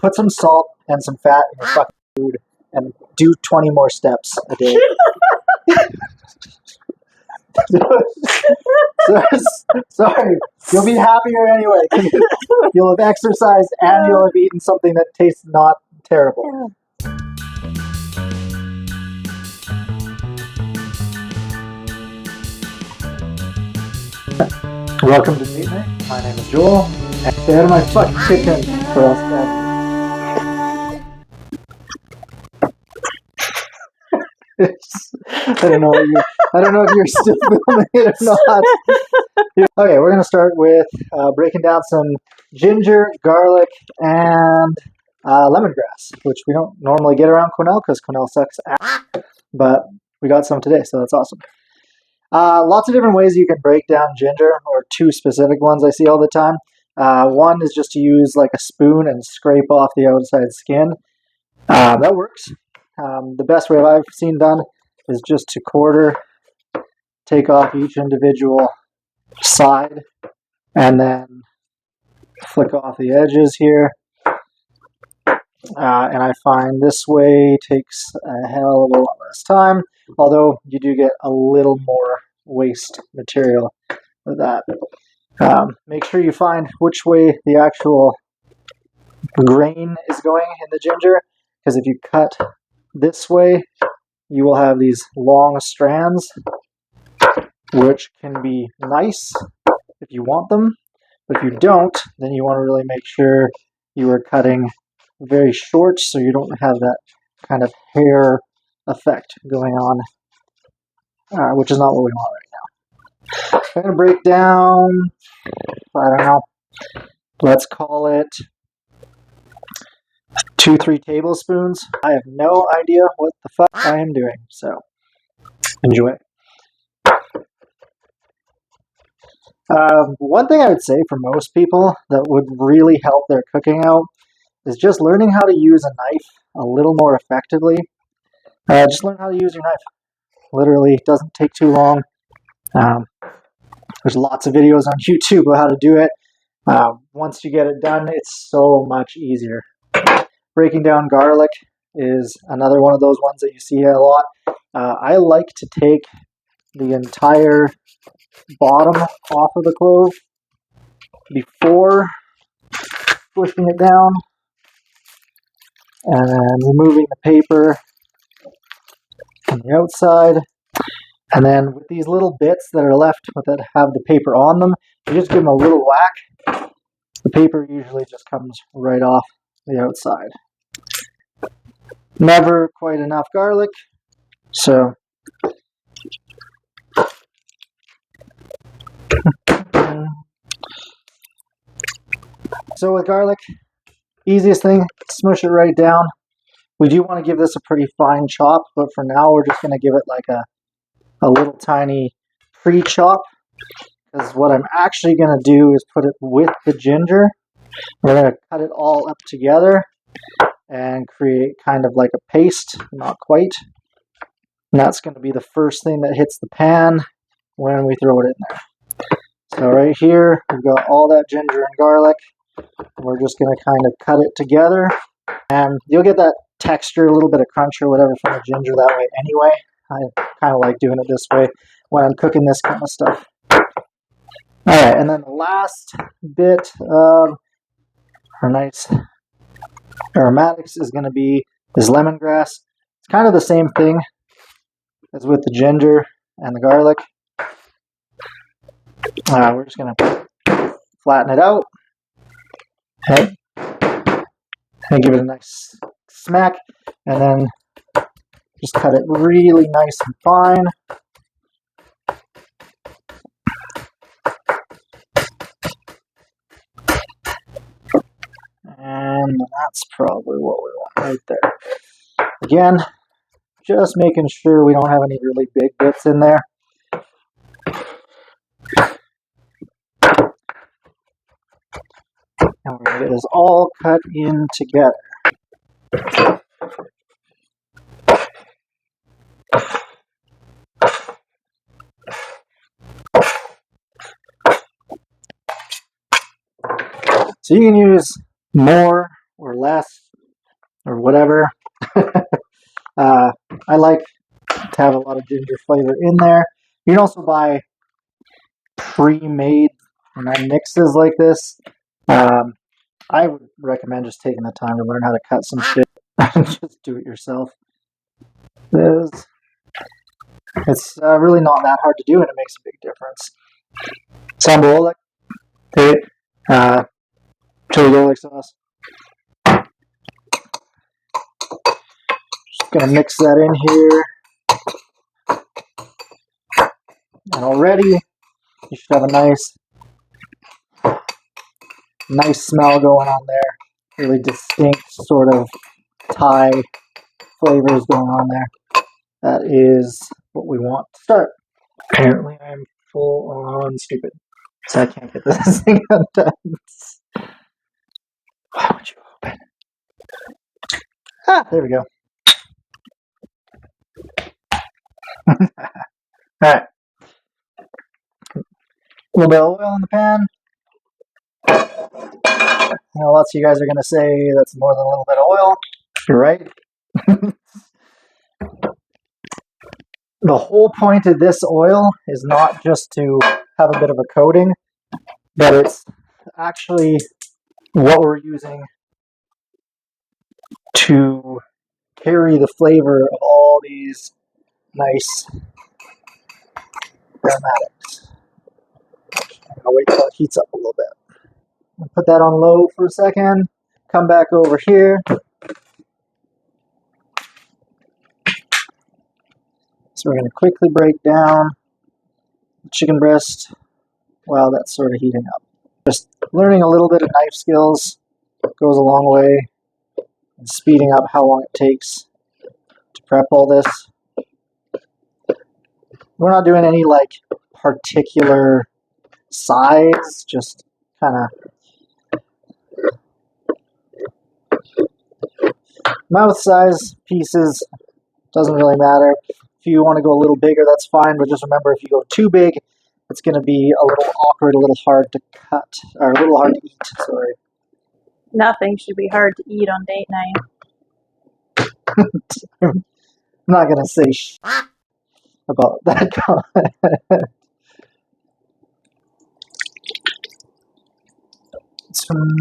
put some salt and some fat in your fucking food and do 20 more steps a day. Sorry, you'll be happier anyway. You'll have exercised and you'll have eaten something that tastes not terrible. Welcome to Date Night. My name is Joel. And say hi to my fucking chicken for us, man. I don't know if you're still filming it or not. Okay, we're gonna start with breaking down some ginger, garlic, and lemongrass, which we don't normally get around Quesnel because Quesnel sucks ass. But we got some today, so that's awesome. Lots of different ways you can break down ginger, or two specific ones I see all the time. One is just to use like a spoon and scrape off the outside skin. That works. The best way I've seen done is just to quarter, take off each individual side, and then flick off the edges here. And I find this way takes a hell of a lot less time, although you do get a little more waste material with that. Make sure you find which way the actual grain is going in the ginger, because if you cut this way, you will have these long strands, which can be nice if you want them, but if you don't, then you want to really make sure you are cutting very short so you don't have that kind of hair effect going on, which is not what we want right now. I'm going to break down, I don't know, let's call it 2-3 tablespoons. I have no idea what the fuck I am doing, so enjoy. One thing I would say for most people that would really help their cooking out is just learning how to use a knife a little more effectively. Just learn how to use your knife. Literally, it doesn't take too long. There's lots of videos on YouTube of how to do it. Once you get it done, it's so much easier. Breaking down garlic is another one of those ones that you see a lot. I like to take the entire bottom off of the clove before pushing it down and removing the paper on the outside. And then with these little bits that are left that have the paper on them, you just give them a little whack. The paper usually just comes right off the outside. Never quite enough garlic, so with garlic, easiest thing, smush it right down. We do want to give this a pretty fine chop, but for now we're just going to give it like a little tiny pre-chop, because what I'm actually going to do is put it with the ginger. We're going to cut it all up together and create kind of like a paste, not quite. And that's going to be the first thing that hits the pan when we throw it in there. So right here, we've got all that ginger and garlic. We're just going to kind of cut it together. And you'll get that texture, a little bit of crunch or whatever from the ginger that way anyway. I kind of like doing it this way when I'm cooking this kind of stuff. Alright, and then the last bit of our nice aromatics is going to be this lemongrass. It's kind of the same thing as with the ginger and the garlic. We're just going to flatten it out. Okay. And give it a nice smack, and then just cut it really nice and fine. And that's probably what we want right there. Again, just making sure we don't have any really big bits in there. And we're going to get this all cut in together. So you can use more or less or whatever. I like to have a lot of ginger flavor in there. You can also buy pre-made mixes like this. I would recommend just taking the time to learn how to cut some shit and just do it yourself. It's really not that hard to do, and it makes a big difference. Sambal, chili garlic sauce. Just gonna mix that in here, and already you should have a nice smell going on there. Really distinct sort of Thai flavors going on there. That is what we want to start. Apparently, I'm full on stupid, so I can't get this thing undone. Why would you open? Ah, there we go. Alright. A little bit of oil in the pan. Now, lots of you guys are going to say that's more than a little bit of oil. You're right. The whole point of this oil is not just to have a bit of a coating, but it's actually what we're using to carry the flavor of all these nice aromatics. I'll wait till it heats up a little bit. I'll put that on low for a second. Come back over here. So we're going to quickly break down the chicken breast while that's sort of heating up. Just learning a little bit of knife skills goes a long way in speeding up how long it takes to prep all this. We're not doing any like particular size, just kind of mouth size pieces. Doesn't really matter. If you want to go a little bigger, that's fine, but just remember, if you go too big, it's going to be a little awkward, a little hard to cut, or a little hard to eat, sorry. Nothing should be hard to eat on date night. I'm not going to say about that comment. Some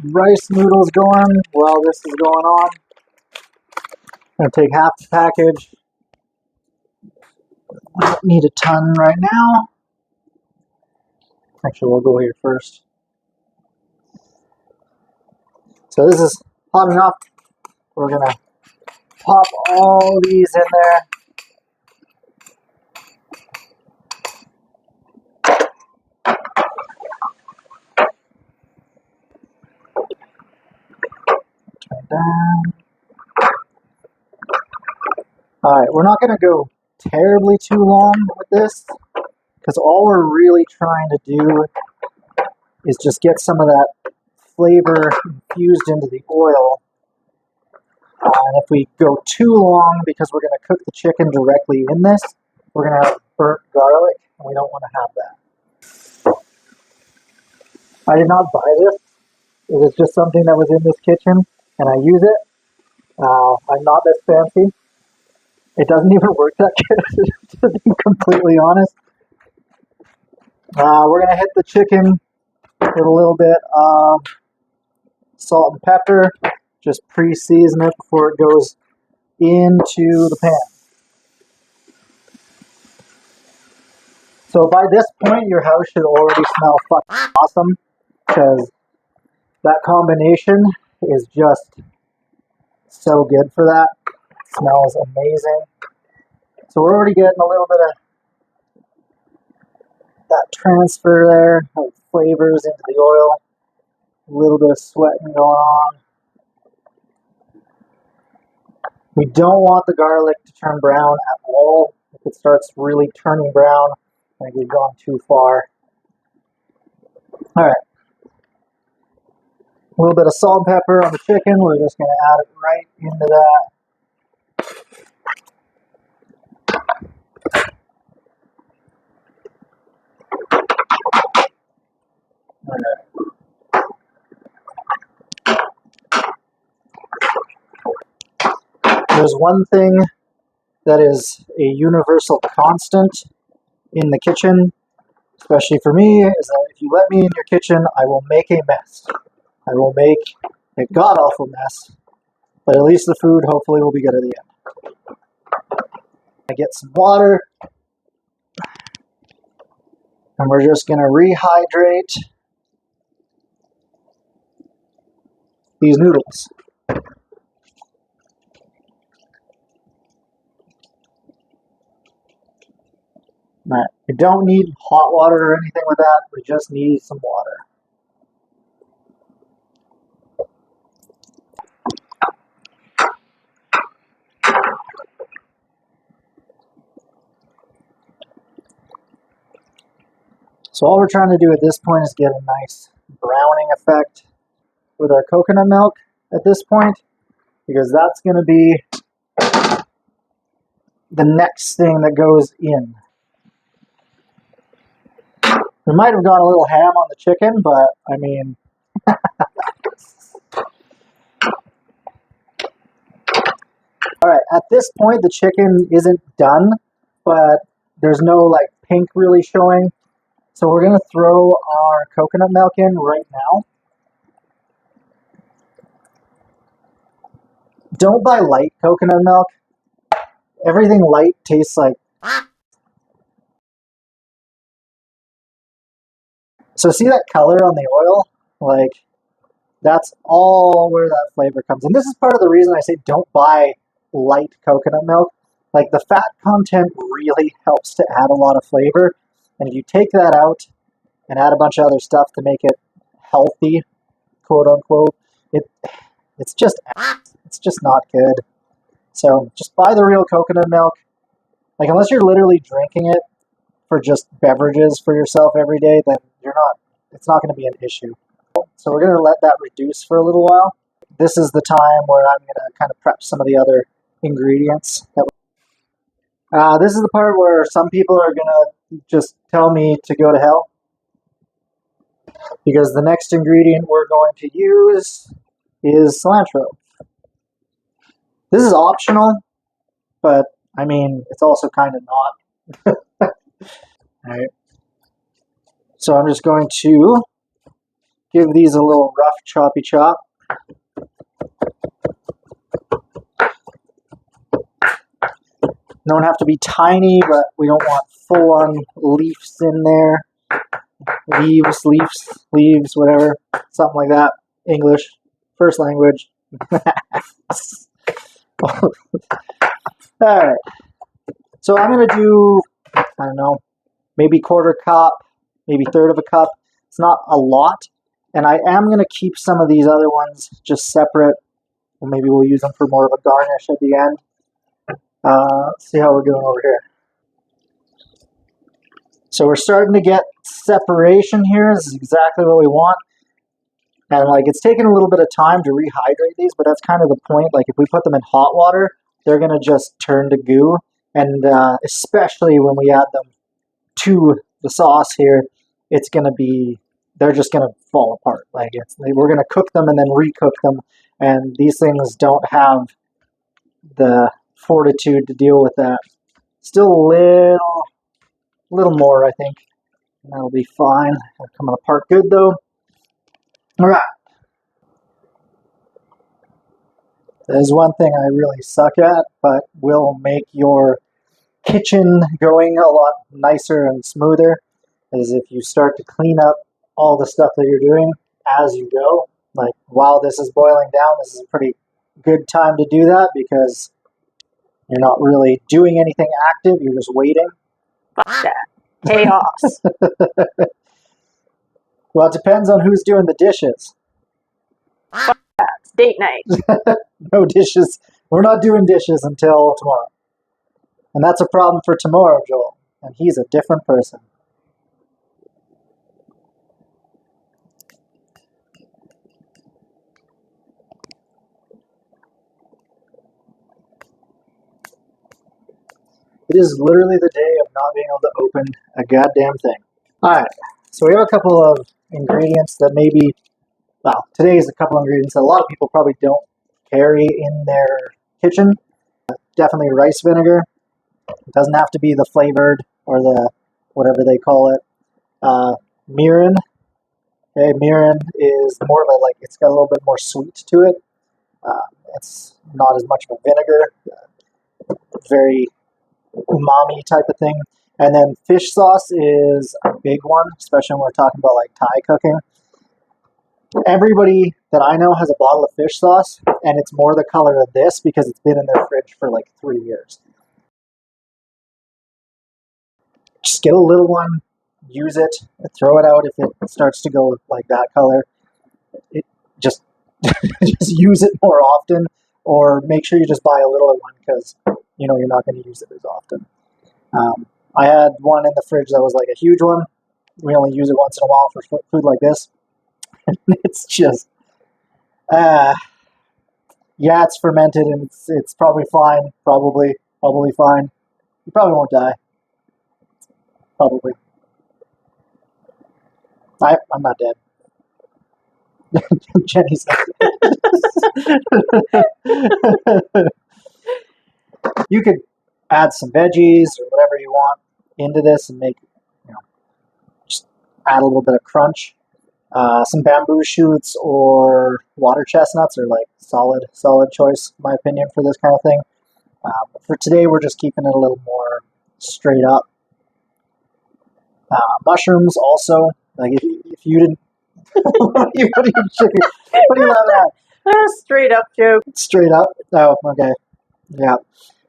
rice noodles going while this is going on. I'm going to take half the package. I don't need a ton right now. Actually, we'll go here first. So this is hot enough. We're going to pop all these in there. Turn down. Alright, we're not going to go terribly too long with this, because all we're really trying to do is just get some of that flavor infused into the oil. And if we go too long, because we're going to cook the chicken directly in this, we're going to have burnt garlic, and we don't want to have that. I did not buy this. It was just something that was in this kitchen, and I use it. I'm not this fancy. It doesn't even work that good, to be completely honest. We're going to hit the chicken with a little bit of salt and pepper. Just pre-season it before it goes into the pan. So by this point, your house should already smell fucking awesome, because that combination is just so good for that. It smells amazing. So we're already getting a little bit of that transfer there of flavors into the oil. A little bit of sweating going on. We don't want the garlic to turn brown at all. If it starts really turning brown, I think we've gone too far. Alright. A little bit of salt and pepper on the chicken. We're just going to add it right into that. there's one thing that is a universal constant in the kitchen, especially for me, is that if you let me in your kitchen, I will make a mess. I will make a god-awful mess, but at least the food hopefully will be good at the end. I get some water, and we're just going to rehydrate these noodles. Right. We don't need hot water or anything with that, we just need some water. So all we're trying to do at this point is get a nice browning effect with our coconut milk at this point, because that's going to be the next thing that goes in. We might have gone a little ham on the chicken, but I mean, all right, at this point the chicken isn't done, but there's no like pink really showing. So we're going to throw our coconut milk in right now. Don't buy light coconut milk. Everything light tastes like... So see that color on the oil? Like, that's all where that flavor comes. And this is part of the reason I say don't buy light coconut milk. Like, the fat content really helps to add a lot of flavor. And if you take that out and add a bunch of other stuff to make it healthy, quote unquote, it's just not good. So just buy the real coconut milk. Like, unless you're literally drinking it for just beverages for yourself every day, then it's not going to be an issue. So we're going to let that reduce for a little while. This is the time where I'm going to kind of prep some of the other ingredients. This is the part where some people are going to just tell me to go to hell, because the next ingredient we're going to use is cilantro. This is optional, but I mean, it's also kind of not. Alright. So I'm just going to give these a little rough choppy chop. Don't have to be tiny, but we don't want full-on leaves in there. Leaves, whatever. Something like that. English. First language. Alright. So I'm going to do, I don't know, maybe quarter cup, maybe third of a cup. It's not a lot. And I am going to keep some of these other ones just separate. Or maybe we'll use them for more of a garnish at the end. Let's see how we're doing over here. So we're starting to get separation here. This is exactly what we want. And like, it's taken a little bit of time to rehydrate these, but that's kind of the point. Like, if we put them in hot water, they're going to just turn to goo. And especially when we add them to the sauce here, it's going to be, they're just going to fall apart. Like, we're going to cook them and then recook them. And these things don't have the fortitude to deal with that. Still a little more, I think. And that'll be fine. They're coming apart good, though. All right. There's one thing I really suck at, but will make your kitchen going a lot nicer and smoother, is if you start to clean up all the stuff that you're doing as you go. Like, while this is boiling down, this is a pretty good time to do that, because you're not really doing anything active, you're just waiting. Fuck that. Chaos. Well, it depends on who's doing the dishes. Fuck that. It's date night. No dishes. We're not doing dishes until tomorrow. And that's a problem for tomorrow, Joel. And he's a different person. It is literally the day of not being able to open a goddamn thing. Alright, so we have a couple of ingredients that maybe, well, today's a couple of ingredients that a lot of people probably don't carry in their kitchen. definitely rice vinegar. It doesn't have to be the flavored or the whatever they call it. Mirin. Okay, mirin is more of a like it's got a little bit more sweet to it. Uh, it's not as much of a vinegar. Very umami type of thing. And then fish sauce is a big one, especially when we're talking about like Thai cooking. Everybody that I know has a bottle of fish sauce, and it's more the color of this because it's been in their fridge for like 3 years. Just get a little one, use it, throw it out if it starts to go like that color. It just just use it more often, or make sure you just buy a little one because you know you're not going to use it as often. I had one in the fridge that was like a huge one. We only use it once in a while for food like this. It's just, yeah, it's fermented and it's probably fine. Probably fine. You probably won't die. Probably. I'm not dead. Jenny's not dead. You could add some veggies or whatever you want into this and make, you know, just add a little bit of crunch. Some bamboo shoots or water chestnuts are like solid choice, in my opinion, for this kind of thing. For today, we're just keeping it a little more straight up. Mushrooms also, like if you didn't, what are you laughing at? Straight up joke. Straight up? Oh, okay. Yeah.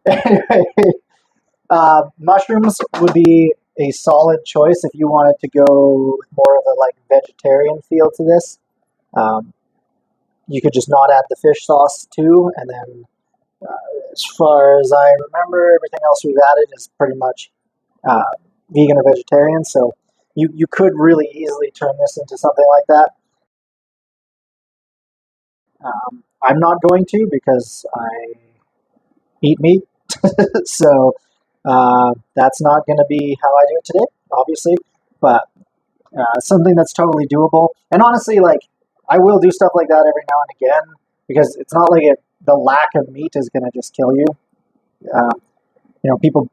Anyway, mushrooms would be a solid choice if you wanted to go with more of a like vegetarian feel to this. You could just not add the fish sauce too, and then as far as I remember, everything else we've added is pretty much vegan or vegetarian. So you could really easily turn this into something like that. I'm not going to because I eat meat, so that's not going to be how I do it today, obviously. But something that's totally doable. And honestly, like I will do stuff like that every now and again because it's not like the lack of meat is going to just kill you. You know, people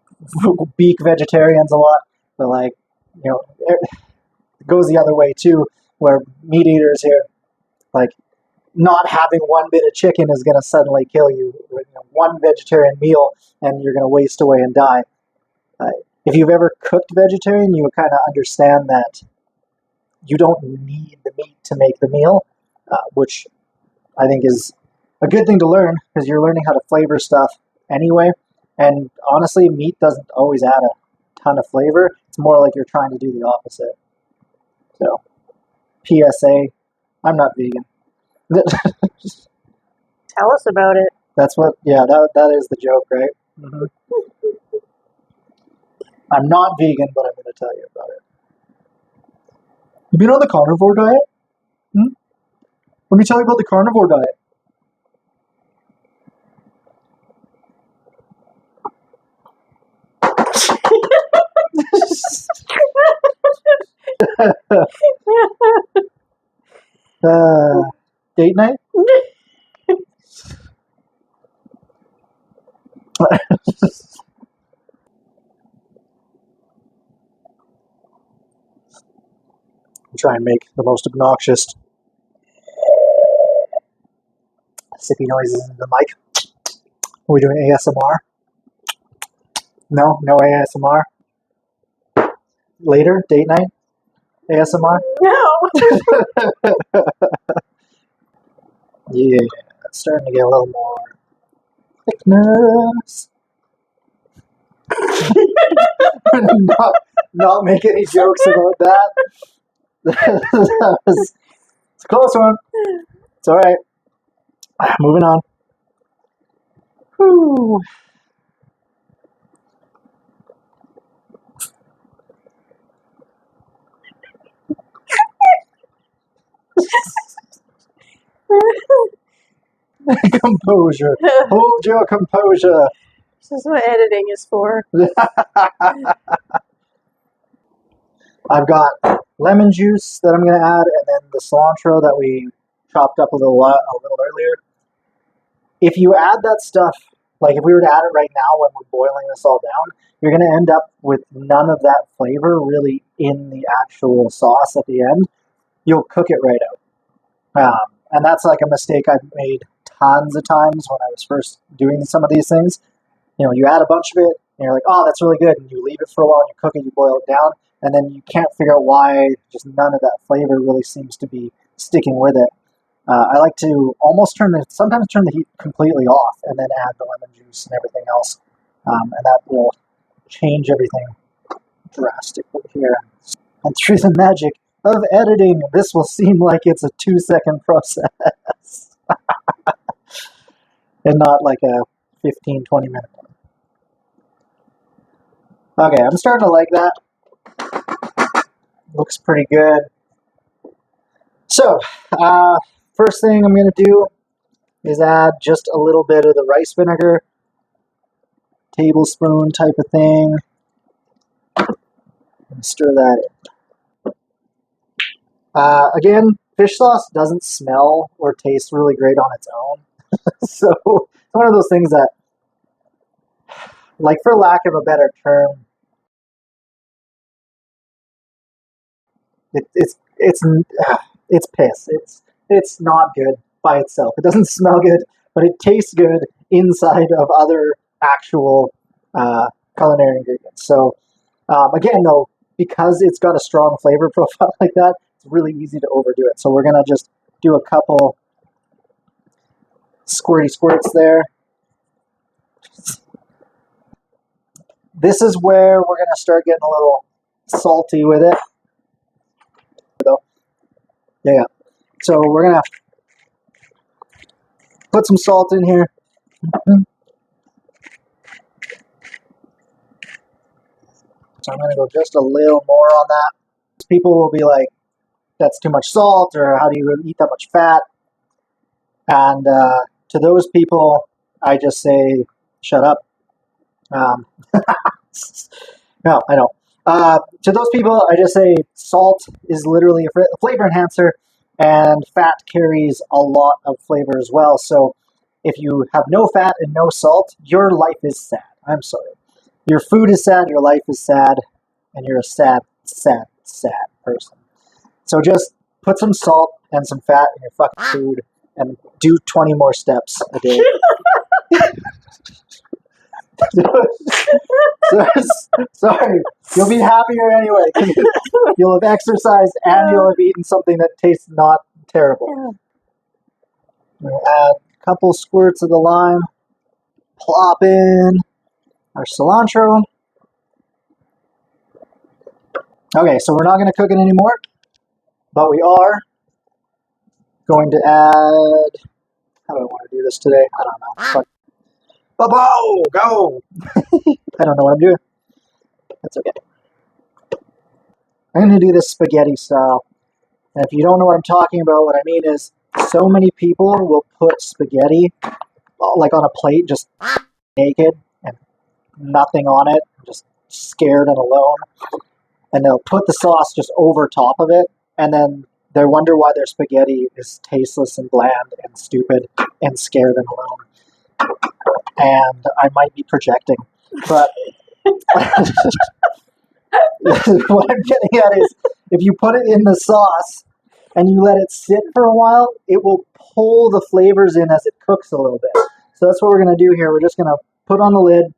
beak vegetarians a lot, but like, you know, it goes the other way too, where meat eaters here, like not having one bit of chicken is going to suddenly kill you. You know, one vegetarian meal and you're going to waste away and die. If you've ever cooked vegetarian, you kind of understand that you don't need the meat to make the meal, which I think is a good thing to learn because you're learning how to flavor stuff anyway. And honestly, meat doesn't always add a ton of flavor. It's more like you're trying to do the opposite. So, PSA, I'm not vegan. Tell us about it. That's what, yeah, that is the joke, right? Mm-hmm. I'm not vegan, but I'm going to tell you about it. You been on the carnivore diet? Let me tell you about the carnivore diet. Date night? Try and make the most obnoxious sippy noises into the mic. Are we doing ASMR? No ASMR? Later, date night? ASMR? No. Yeah, it's starting to get a little more thickness. not make any jokes about that. It's a close one. It's all right. Moving on. Whew. Composure. Hold your composure. This is what editing is for. I've got lemon juice that I'm going to add, and then the cilantro that we chopped up a little earlier. If you add that stuff Like if we were to add it right now when we're boiling this all down, you're going to end up with none of that flavor really in the actual sauce at the end. You'll cook it right out. And that's like a mistake I've made tons of times when I was first doing some of these things. You know, you add a bunch of it, and you're like, oh, that's really good, and you leave it for a while, and you cook it, you boil it down, and then you can't figure out why just none of that flavor really seems to be sticking with it. I like to almost sometimes turn the heat completely off, and then add the lemon juice and everything else, and that will change everything drastically here. And through the magic of editing, this will seem like it's a 2-second process, and not like a 15, 20-minute one. Okay, I'm starting to like that. Looks pretty good. So, first thing I'm going to do is add just a little bit of the rice vinegar, tablespoon type of thing, and stir that in. Again, fish sauce doesn't smell or taste really great on its own. So, it's one of those things that, like for lack of a better term, it's piss. It's not good by itself. It doesn't smell good, but it tastes good inside of other actual culinary ingredients. So again, though, because it's got a strong flavor profile like that, it's really easy to overdo it. So we're gonna just do a couple squirty squirts there. This is where we're gonna start getting a little salty with it. Yeah. So we're gonna put some salt in here. So I'm gonna go just a little more on that. People will be like, that's too much salt, or how do you eat that much fat? And to those people, I just say, shut up. No, I don't. To those people, I just say salt is literally a flavor enhancer, and fat carries a lot of flavor as well. So if you have no fat and no salt, your life is sad. I'm sorry. Your food is sad, your life is sad, and you're a sad, sad, sad person. So just put some salt and some fat in your fucking food and do 20 more steps a day. Sorry, you'll be happier anyway. You'll have exercised and you'll have eaten something that tastes not terrible. We'll add a couple squirts of the lime. Plop in our cilantro. Okay, so we're not going to cook it anymore, but we are going to add. How do I want to do this today? I don't know. Bo, go! I don't know what I'm doing. That's okay. I'm going to do this spaghetti style. And if you don't know what I'm talking about, what I mean is so many people will put spaghetti like on a plate, just naked and nothing on it, just scared and alone. And they'll put the sauce just over top of it, and then they wonder why their spaghetti is tasteless and bland and stupid and scared and alone. And I might be projecting, but what I'm getting at is if you put it in the sauce and you let it sit for a while, it will pull the flavors in as it cooks a little bit. So that's what we're going to do here. We're just going to put on the lid.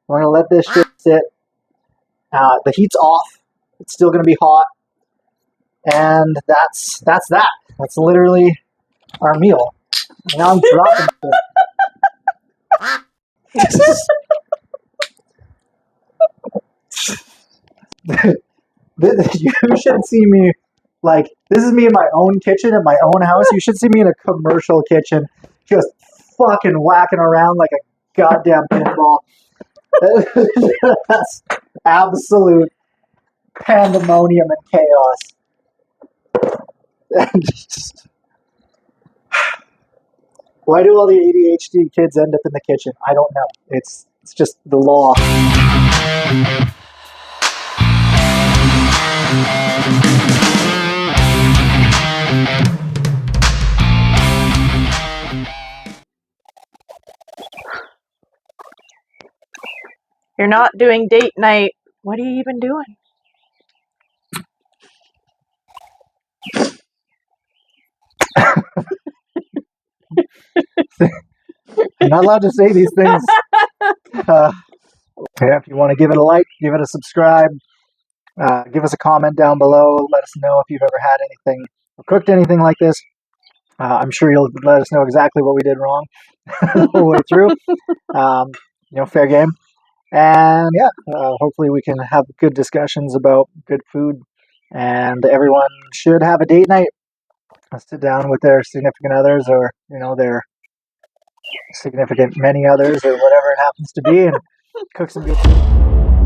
We're going to let this shit sit. The heat's off. It's still going to be hot. And that's that. That's literally our meal. Now I'm dropping You should see me, like, this is me in my own kitchen at my own house. You should see me in a commercial kitchen just fucking whacking around like a goddamn pinball. That's absolute pandemonium and chaos. Why do all the ADHD kids end up in the kitchen? I don't know. It's just the law. You're not doing date night. What are you even doing? I'm not allowed to say these things. Yeah, if you want to give it a like, give it a subscribe, give us a comment down below. Let us know if you've ever had anything or cooked anything like this. I'm sure you'll let us know exactly what we did wrong the whole way through. Fair game. And yeah, hopefully we can have good discussions about good food. And everyone should have a date night. Sit down with their significant others, or their significant many others, or whatever it happens to be, and cook some good food.